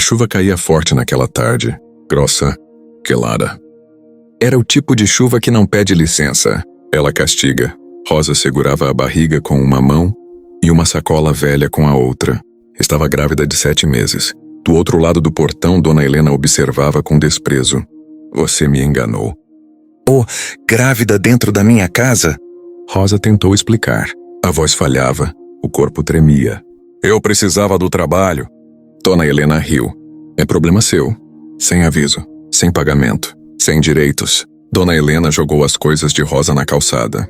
chuva caía forte naquela tarde, grossa, gelada. Era o tipo de chuva que não pede licença, ela castiga. Rosa segurava a barriga com uma mão e uma sacola velha com a outra. Estava grávida de 7 meses. Do outro lado do portão, Dona Helena observava com desprezo. Você me enganou. Oh, grávida dentro da minha casa? Rosa tentou explicar. A voz falhava, o corpo tremia. Eu precisava do trabalho. Dona Helena riu. É problema seu. Sem aviso, sem pagamento, sem direitos. Dona Helena jogou as coisas de Rosa na calçada.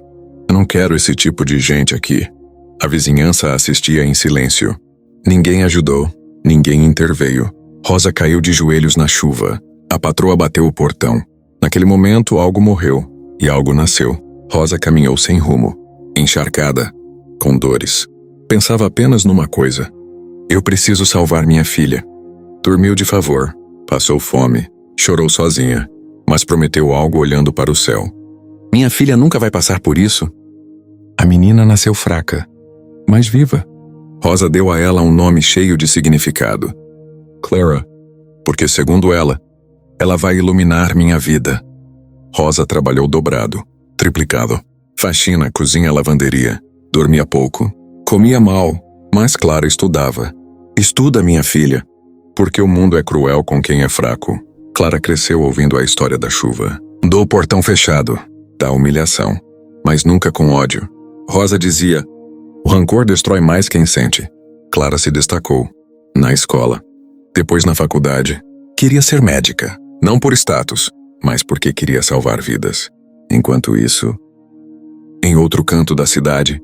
Eu não quero esse tipo de gente aqui. A vizinhança assistia em silêncio. Ninguém ajudou, ninguém interveio. Rosa caiu de joelhos na chuva. A patroa bateu o portão. Naquele momento, algo morreu e algo nasceu. Rosa caminhou sem rumo, encharcada, com dores. Pensava apenas numa coisa. Eu preciso salvar minha filha. Dormiu de favor, passou fome, chorou sozinha, mas prometeu algo olhando para o céu. Minha filha nunca vai passar por isso. A menina nasceu fraca, mas viva. Rosa deu a ela um nome cheio de significado. Clara, porque segundo ela vai iluminar minha vida. Rosa trabalhou dobrado, triplicado. Faxina, cozinha, lavanderia. Dormia pouco, comia mal, mas Clara estudava. Estuda, minha filha, porque o mundo é cruel com quem é fraco. Clara cresceu ouvindo a história da chuva, do portão fechado, da humilhação, mas nunca com ódio. Rosa dizia, o rancor destrói mais quem sente. Clara se destacou, na escola, depois na faculdade. Queria ser médica, não por status, mas porque queria salvar vidas. Enquanto isso, em outro canto da cidade,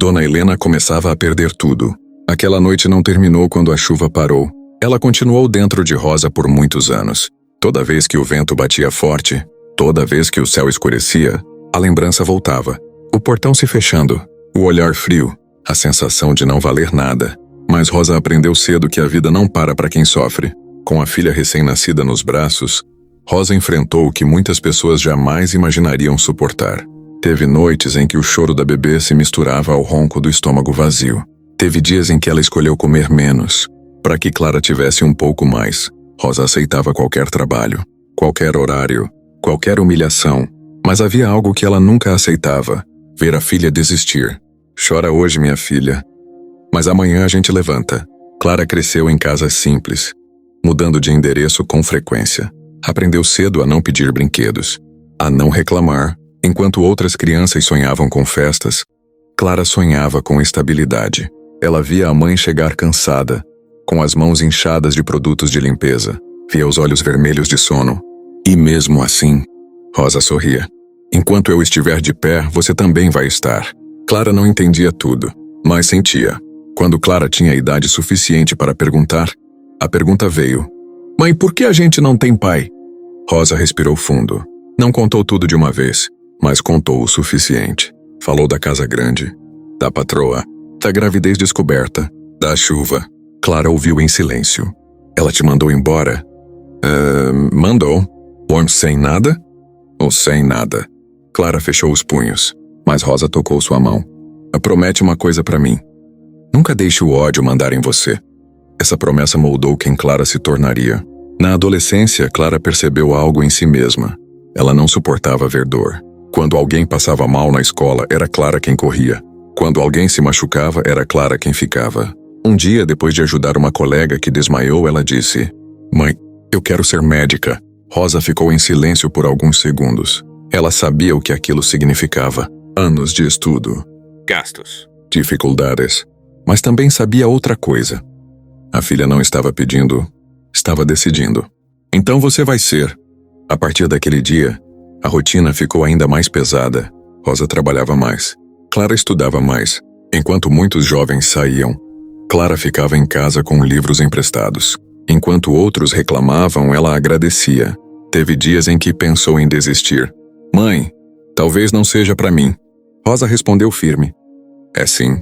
Dona Helena começava a perder tudo. Aquela noite não terminou quando a chuva parou. Ela continuou dentro de Rosa por muitos anos. Toda vez que o vento batia forte, toda vez que o céu escurecia, a lembrança voltava. O portão se fechando, o olhar frio, a sensação de não valer nada. Mas Rosa aprendeu cedo que a vida não para quem sofre. Com a filha recém-nascida nos braços, Rosa enfrentou o que muitas pessoas jamais imaginariam suportar. Teve noites em que o choro da bebê se misturava ao ronco do estômago vazio. Teve dias em que ela escolheu comer menos, para que Clara tivesse um pouco mais. Rosa aceitava qualquer trabalho, qualquer horário, qualquer humilhação, mas havia algo que ela nunca aceitava: ver a filha desistir. Chora hoje, minha filha, mas amanhã a gente levanta. Clara cresceu em casas simples, mudando de endereço com frequência. Aprendeu cedo a não pedir brinquedos, a não reclamar. Enquanto outras crianças sonhavam com festas, Clara sonhava com estabilidade. Ela via a mãe chegar cansada, com as mãos inchadas de produtos de limpeza. Via os olhos vermelhos de sono. E mesmo assim, Rosa sorria. Enquanto eu estiver de pé, você também vai estar. Clara não entendia tudo, mas sentia. Quando Clara tinha idade suficiente para perguntar, a pergunta veio. Mãe, por que a gente não tem pai? Rosa respirou fundo. Não contou tudo de uma vez, mas contou o suficiente. Falou da casa grande, da patroa, da gravidez descoberta, da chuva. Clara ouviu em silêncio. Ela te mandou embora? Mandou. Bom, sem nada? Ou sem nada? Clara fechou os punhos, mas Rosa tocou sua mão. Promete uma coisa pra mim. Nunca deixe o ódio mandar em você. Essa promessa moldou quem Clara se tornaria. Na adolescência, Clara percebeu algo em si mesma. Ela não suportava ver dor. Quando alguém passava mal na escola, era Clara quem corria. Quando alguém se machucava, era Clara quem ficava. Um dia, depois de ajudar uma colega que desmaiou, ela disse, Mãe, eu quero ser médica. Rosa ficou em silêncio por alguns segundos. Ela sabia o que aquilo significava. Anos de estudo. Gastos. Dificuldades. Mas também sabia outra coisa. A filha não estava pedindo, estava decidindo. Então você vai ser. A partir daquele dia, a rotina ficou ainda mais pesada. Rosa trabalhava mais. Clara estudava mais. Enquanto muitos jovens saíam, Clara ficava em casa com livros emprestados. Enquanto outros reclamavam, ela agradecia. Teve dias em que pensou em desistir. Mãe, talvez não seja para mim. Rosa respondeu firme. É sim,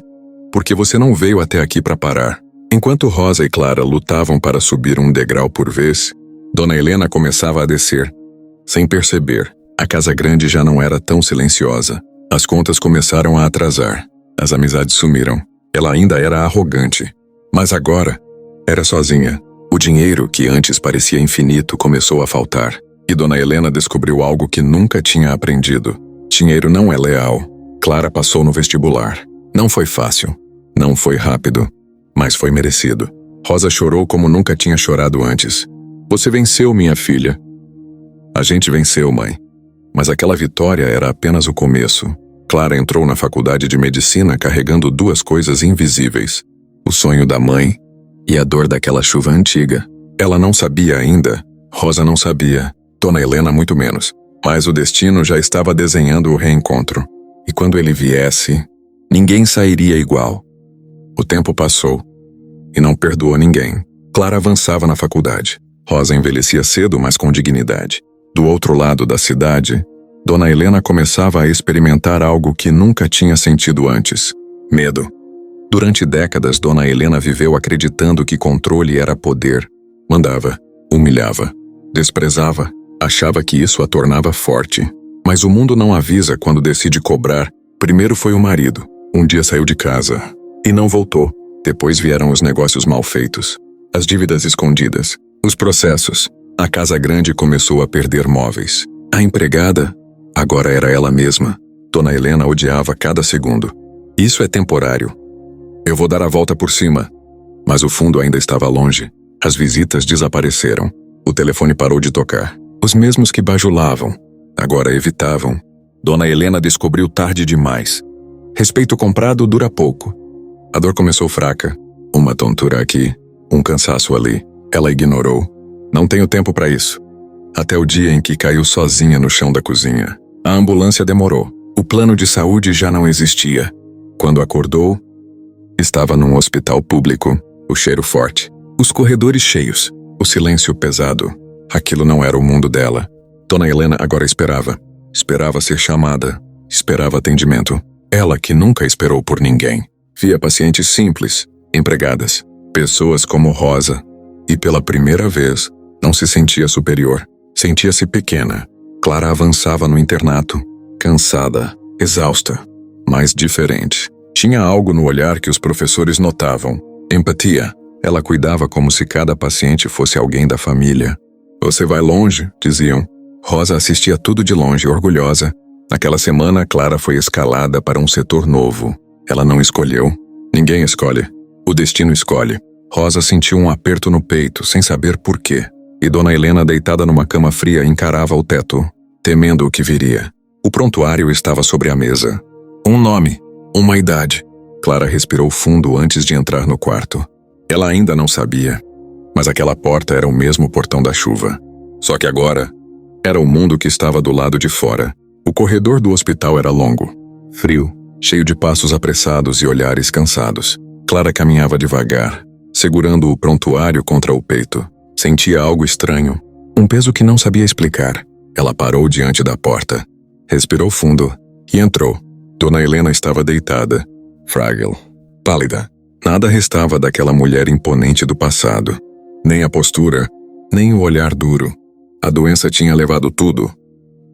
porque você não veio até aqui para parar. Enquanto Rosa e Clara lutavam para subir um degrau por vez, Dona Helena começava a descer. Sem perceber, a casa grande já não era tão silenciosa. As contas começaram a atrasar. As amizades sumiram. Ela ainda era arrogante. Mas agora, era sozinha. O dinheiro, que antes parecia infinito, começou a faltar, e Dona Helena descobriu algo que nunca tinha aprendido. Dinheiro não é leal. Clara passou no vestibular. Não foi fácil, não foi rápido, mas foi merecido. Rosa chorou como nunca tinha chorado antes. Você venceu, minha filha. A gente venceu, mãe. Mas aquela vitória era apenas o começo. Clara entrou na faculdade de medicina carregando duas coisas invisíveis: o sonho da mãe e a dor daquela chuva antiga. Ela não sabia ainda, Rosa não sabia, Dona Helena muito menos, mas o destino já estava desenhando o reencontro. E quando ele viesse, ninguém sairia igual. O tempo passou e não perdoou ninguém. Clara avançava na faculdade. Rosa envelhecia cedo, mas com dignidade. Do outro lado da cidade, Dona Helena começava a experimentar algo que nunca tinha sentido antes: medo. Durante décadas, Dona Helena viveu acreditando que controle era poder. Mandava, humilhava, desprezava, achava que isso a tornava forte. Mas o mundo não avisa quando decide cobrar. Primeiro foi o marido. Um dia saiu de casa e não voltou. Depois vieram os negócios mal feitos, as dívidas escondidas, os processos. A casa grande começou a perder móveis. A empregada agora era ela mesma. Dona Helena odiava cada segundo. Isso é temporário. Eu vou dar a volta por cima. Mas o fundo ainda estava longe. As visitas desapareceram. O telefone parou de tocar. Os mesmos que bajulavam agora evitavam. Dona Helena descobriu tarde demais. Respeito comprado dura pouco. A dor começou fraca. Uma tontura aqui, um cansaço ali. Ela ignorou. Não tenho tempo para isso. Até o dia em que caiu sozinha no chão da cozinha. A ambulância demorou. O plano de saúde já não existia. Quando acordou, estava num hospital público. O cheiro forte. Os corredores cheios. O silêncio pesado. Aquilo não era o mundo dela. Dona Helena agora esperava. Esperava ser chamada. Esperava atendimento. Ela que nunca esperou por ninguém. Via pacientes simples, empregadas, pessoas como Rosa. E pela primeira vez, não se sentia superior. Sentia-se pequena. Clara avançava no internato. Cansada, exausta, mas diferente. Tinha algo no olhar que os professores notavam. Empatia. Ela cuidava como se cada paciente fosse alguém da família. Você vai longe, diziam. Rosa assistia tudo de longe, orgulhosa. Naquela semana, Clara foi escalada para um setor novo. Ela não escolheu. Ninguém escolhe. O destino escolhe. Rosa sentiu um aperto no peito, sem saber por quê. E Dona Helena, deitada numa cama fria, encarava o teto, temendo o que viria. O prontuário estava sobre a mesa. Um nome, uma idade. Clara respirou fundo antes de entrar no quarto. Ela ainda não sabia, mas aquela porta era o mesmo portão da chuva. Só que agora, era o mundo que estava do lado de fora. O corredor do hospital era longo, frio, cheio de passos apressados e olhares cansados. Clara caminhava devagar, segurando o prontuário contra o peito. Sentia algo estranho, um peso que não sabia explicar. Ela parou diante da porta, respirou fundo e entrou. Dona Helena estava deitada, frágil, pálida. Nada restava daquela mulher imponente do passado. Nem a postura, nem o olhar duro. A doença tinha levado tudo,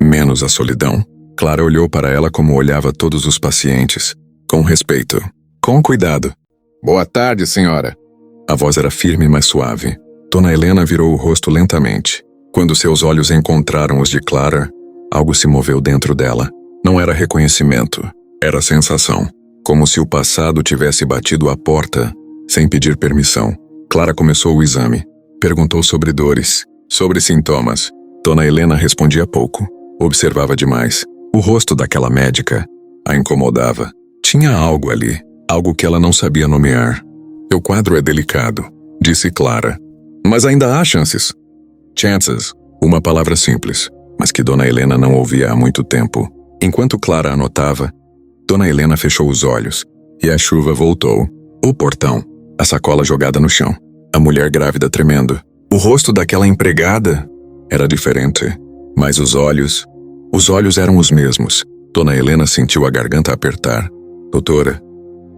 menos a solidão. Clara olhou para ela como olhava todos os pacientes, com respeito, com cuidado. Boa tarde, senhora. A voz era firme, mas suave. Dona Helena virou o rosto lentamente. Quando seus olhos encontraram os de Clara, algo se moveu dentro dela. Não era reconhecimento, era sensação. Como se o passado tivesse batido à porta, sem pedir permissão. Clara começou o exame. Perguntou sobre dores, sobre sintomas. Dona Helena respondia pouco. Observava demais. O rosto daquela médica a incomodava. Tinha algo ali, algo que ela não sabia nomear. O quadro é delicado, disse Clara. Mas ainda há chances. Chances, uma palavra simples, mas que Dona Helena não ouvia há muito tempo. Enquanto Clara anotava, Dona Helena fechou os olhos e a chuva voltou. O portão, a sacola jogada no chão, a mulher grávida tremendo. O rosto daquela empregada era diferente, mas os olhos eram os mesmos. Dona Helena sentiu a garganta apertar. Doutora,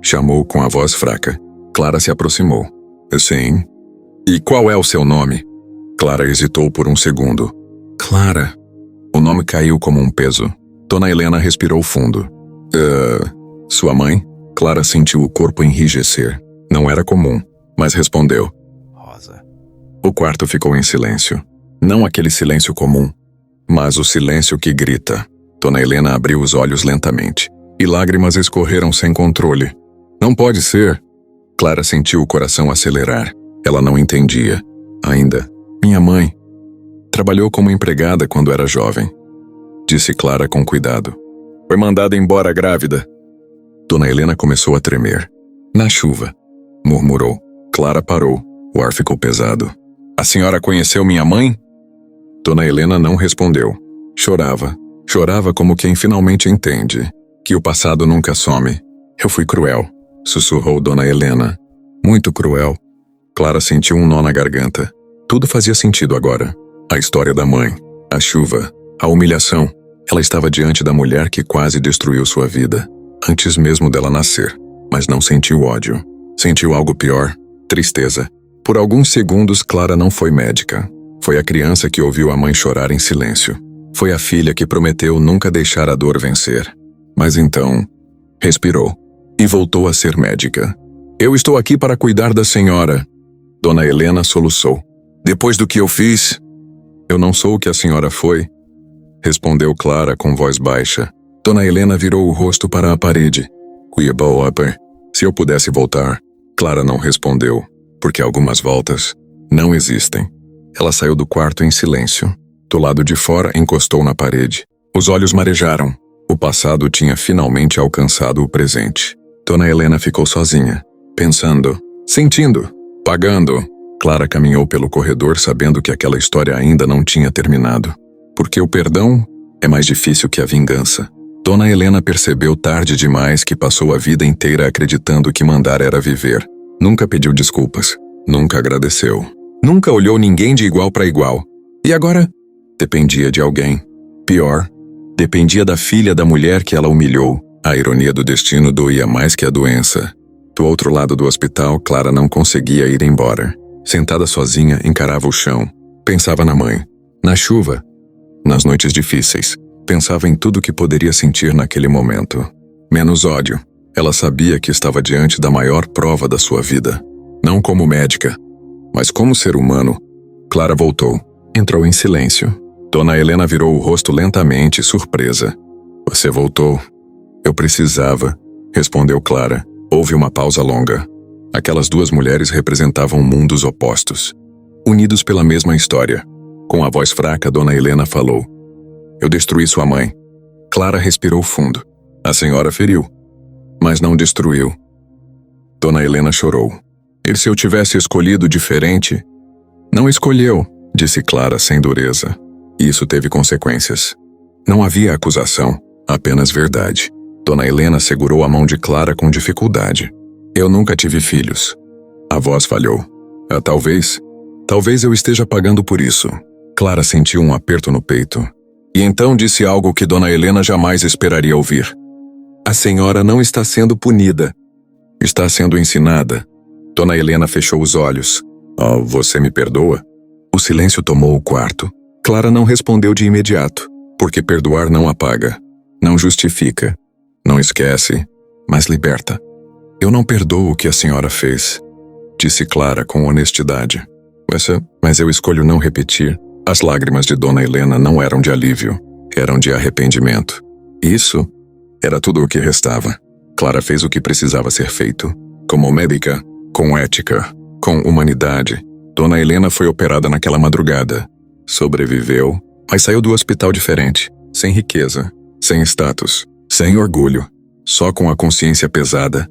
chamou com a voz fraca. Clara se aproximou. Sim. E qual é o seu nome? Clara hesitou por um segundo. Clara. O nome caiu como um peso. Dona Helena respirou fundo. Sua mãe? Clara sentiu o corpo enrijecer. Não era comum, mas respondeu. Rosa. O quarto ficou em silêncio. Não aquele silêncio comum, mas o silêncio que grita. Dona Helena abriu os olhos lentamente, e lágrimas escorreram sem controle. Não pode ser. Clara sentiu o coração acelerar. Ela não entendia. Ainda. Minha mãe. Trabalhou como empregada quando era jovem. Disse Clara com cuidado. Foi mandada embora grávida. Dona Helena começou a tremer. Na chuva. Murmurou. Clara parou. O ar ficou pesado. A senhora conheceu minha mãe? Dona Helena não respondeu. Chorava. Chorava como quem finalmente entende que o passado nunca some. Eu fui cruel, sussurrou Dona Helena. Muito cruel. Clara sentiu um nó na garganta. Tudo fazia sentido agora. A história da mãe, a chuva, a humilhação. Ela estava diante da mulher que quase destruiu sua vida, antes mesmo dela nascer. Mas não sentiu ódio. Sentiu algo pior, tristeza. Por alguns segundos, Clara não foi médica. Foi a criança que ouviu a mãe chorar em silêncio. Foi a filha que prometeu nunca deixar a dor vencer. Mas então, respirou e voltou a ser médica. Eu estou aqui para cuidar da senhora. Dona Helena soluçou. Depois do que eu fiz... Eu não sou o que a senhora foi, respondeu Clara com voz baixa. Dona Helena virou o rosto para a parede. Se eu pudesse voltar, Clara não respondeu, porque algumas voltas não existem. Ela saiu do quarto em silêncio. Do lado de fora, encostou na parede. Os olhos marejaram. O passado tinha finalmente alcançado o presente. Dona Helena ficou sozinha, pensando, sentindo, pagando. Clara caminhou pelo corredor sabendo que aquela história ainda não tinha terminado. Porque o perdão é mais difícil que a vingança. Dona Helena percebeu tarde demais que passou a vida inteira acreditando que mandar era viver. Nunca pediu desculpas. Nunca agradeceu. Nunca olhou ninguém de igual para igual. E agora? Dependia de alguém. Pior, dependia da filha da mulher que ela humilhou. A ironia do destino doía mais que a doença. Do outro lado do hospital, Clara não conseguia ir embora. Sentada sozinha, encarava o chão. Pensava na mãe. Na chuva. Nas noites difíceis. Pensava em tudo que poderia sentir naquele momento. Menos ódio. Ela sabia que estava diante da maior prova da sua vida. Não como médica, mas como ser humano. Clara voltou. Entrou em silêncio. Dona Helena virou o rosto lentamente, surpresa. Você voltou. Eu precisava, respondeu Clara. Houve uma pausa longa. Aquelas duas mulheres representavam mundos opostos, unidos pela mesma história. Com a voz fraca, Dona Helena falou. Eu destruí sua mãe. Clara respirou fundo. A senhora feriu, mas não destruiu. Dona Helena chorou. E se eu tivesse escolhido diferente? Não escolheu, disse Clara sem dureza. E isso teve consequências. Não havia acusação, apenas verdade. Dona Helena segurou a mão de Clara com dificuldade. Eu nunca tive filhos. A voz falhou. Talvez eu esteja pagando por isso. Clara sentiu um aperto no peito. E então disse algo que Dona Helena jamais esperaria ouvir. A senhora não está sendo punida. Está sendo ensinada. Dona Helena fechou os olhos. Oh, você me perdoa? O silêncio tomou o quarto. Clara não respondeu de imediato, porque perdoar não apaga, não justifica, não esquece, mas liberta. Eu não perdoo o que a senhora fez, disse Clara com honestidade. Mas eu escolho não repetir. As lágrimas de Dona Helena não eram de alívio, eram de arrependimento. Isso era tudo o que restava. Clara fez o que precisava ser feito. Como médica, com ética, com humanidade. Dona Helena foi operada naquela madrugada. Sobreviveu, mas saiu do hospital diferente, sem riqueza, sem status, sem orgulho, só com a consciência pesada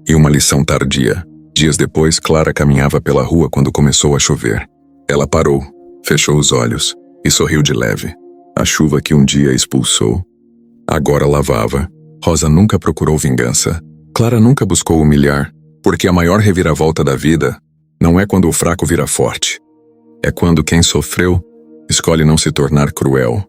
e uma lição tardia. Dias depois, Clara caminhava pela rua quando começou a chover. Ela parou, fechou os olhos e sorriu de leve. A chuva que um dia expulsou, agora lavava. Rosa nunca procurou vingança. Clara nunca buscou humilhar, porque a maior reviravolta da vida não é quando o fraco vira forte. É quando quem sofreu escolhe não se tornar cruel.